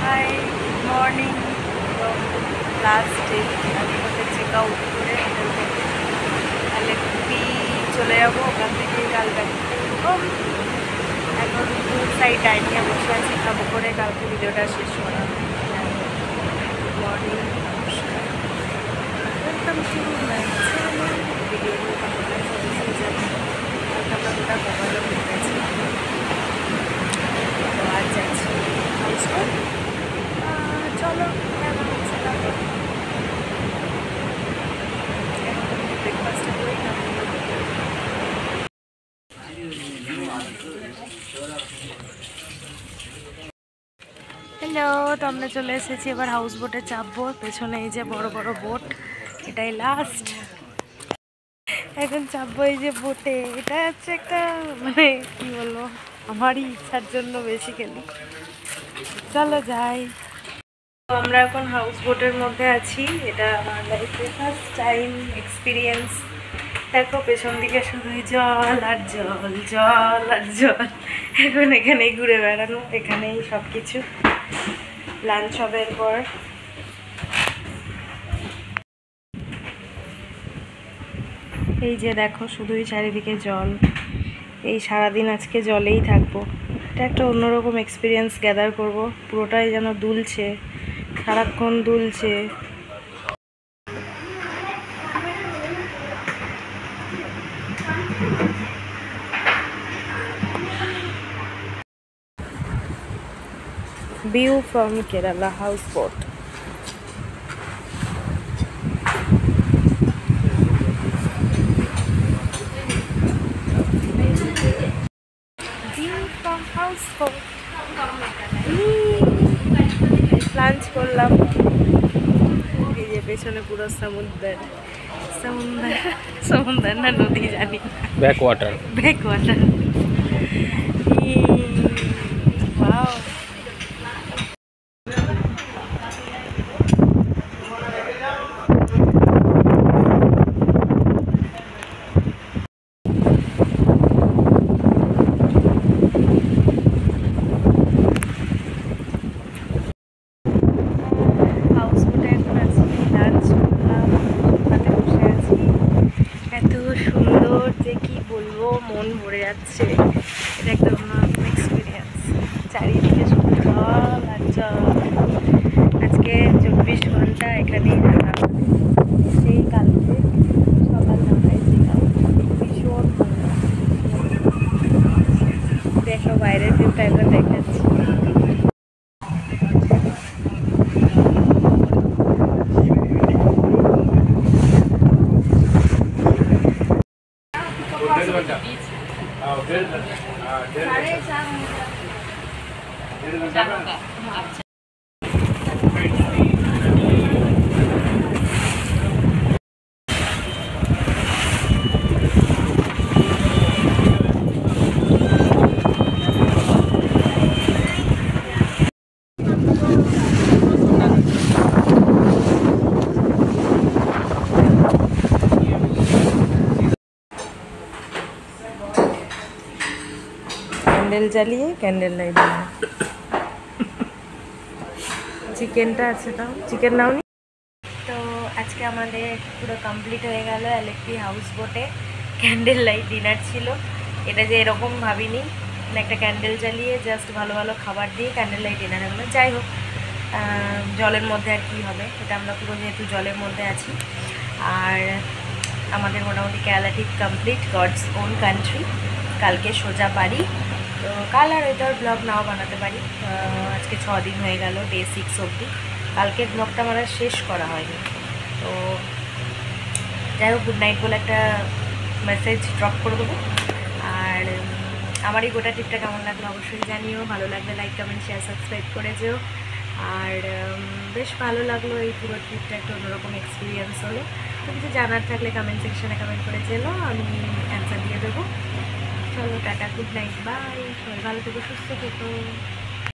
High morning এবং last day আমি হচ্ছে চেক আউট করে হোটেল থেকে আলেপ্পি চলে যাবো। ওখান থেকে কাল ব্যাক করবো। এখন ফুড সাইড ডাইনিংয়ে বসে আছি, খাবো করে কালকে ভিডিওটা শেষ করা। গুড মর্নিং, নমস্কার, ওয়েলকাম টু মাই চ্যানেল। ভিডিওগুলো আপনারা অবশ্যই জানেন, কালকে আমরা গোটা কভারও হয়ে গেছি। তো আজ যাচ্ছি হাউসবোট। চলো কেমন হচ্ছে না ব্রেকফাস্টটা করেই না। হ্যালো, তো আমরা চলে এসেছি এবার হাউস বোটে চাপবো। পেছনে এই যে বড় বড় বোট, এটাই লাস্ট। এখন চাপবো এই যে বোটে। এটা হচ্ছে একটা মানে কি বলবো, আমারই ইচ্ছার জন্য বেশি খেলি। চলো যাই। আমরা এখন হাউস বোটের মধ্যে আছি। এটা আমার লাইফে ফার্স্ট টাইম এক্সপিরিয়েন্স। দেখো পেছন দিকে শুধুই জল আর জল, জল আর জল। এখন এখানেই ঘুরে বেড়ানো, এখানেই সব কিছু। লাঞ্চ হবে এরপর। এই যে দেখো শুধুই চারিদিকে জল। এই সারাদিন আজকে জলেই থাকবো। এটা একটা অন্যরকম এক্সপিরিয়েন্স গ্যাদার করব। পুরোটাই যেন দুলছে, সারাক্ষণ দুলছে। View from Kerala houseboat. View from houseboat. Lunch করলাম। এই যে পেছনে পুরো সমুদ্র, সমুদ্র সমুদ্র না নদী জানি, back water. Back water. Wow, হাউসবোটে এখন আছি, লাঞ্চ করলাম, হাতে বসে আছি। এত সুন্দর যে কি বলবো, মন ভরে যাচ্ছে। এটা একটা অন্যরকম এক্সপিরিয়েন্স। চারিদিকে শুধু জল আর জল। আজকে 24 ঘন্টা এখানেই থাকা, সেই কালকে সকাল 9টায় ছিলাম। ভীষণ ভালো লাগছে। দেখো বাইরের ভিউটা একবার দেখাচ্ছি। ক্যান্ডেল জ্বালিয়ে ক্যান্ডেল লাইট দিলাম। চিকেনটা আছে, তাও চিকেন নাওনি। তো আজকে আমাদের পুরো কমপ্লিট হয়ে গেল আলেপ্পি হাউস বোটে। ক্যান্ডেল লাইট ডিনার ছিল। এটা যে এরকম ভাবিনি, মানে একটা ক্যান্ডেল জ্বালিয়ে জাস্ট ভালো ভালো খাবার দিয়ে ক্যান্ডেল লাইট ডিনার হলো। যাই হোক, জলের মধ্যে আর কি হবে, এটা আমরা পুরো যেহেতু জলের মধ্যে আছি। আর আমাদের মোটামুটি Kerala trip complete, God's own country. কালকে সোজা পারি। তো কাল আর এটার ব্লগ নাও বানাতে পারি। আজকে 6 দিন হয়ে গেল, ডে 6 অবধি। কালকের ব্লগটা আমার আর শেষ করা হয়নি। তো যাই হোক, গুড নাইট বলে একটা মেসেজ ড্রপ করে দেবো। আর আমার এই গোটা ট্রিপটা কেমন লাগলো অবশ্যই জানিও। ভালো লাগলে লাইক, কমেন্ট, শেয়ার, সাবস্ক্রাইব করে যেও। আর বেশ ভালো লাগলো এই পুরো ট্রিপটা, একটা অন্যরকম এক্সপিরিয়েন্স হলো। তো কিছু জানার থাকলে কমেন্ট সেকশানে কমেন্ট করে যেও, আমি অ্যান্সার দিয়ে দেবো। চলো টাটা, গুড নাইট, বাই। সবাই ভালো থেকো, সুস্থ থেকো।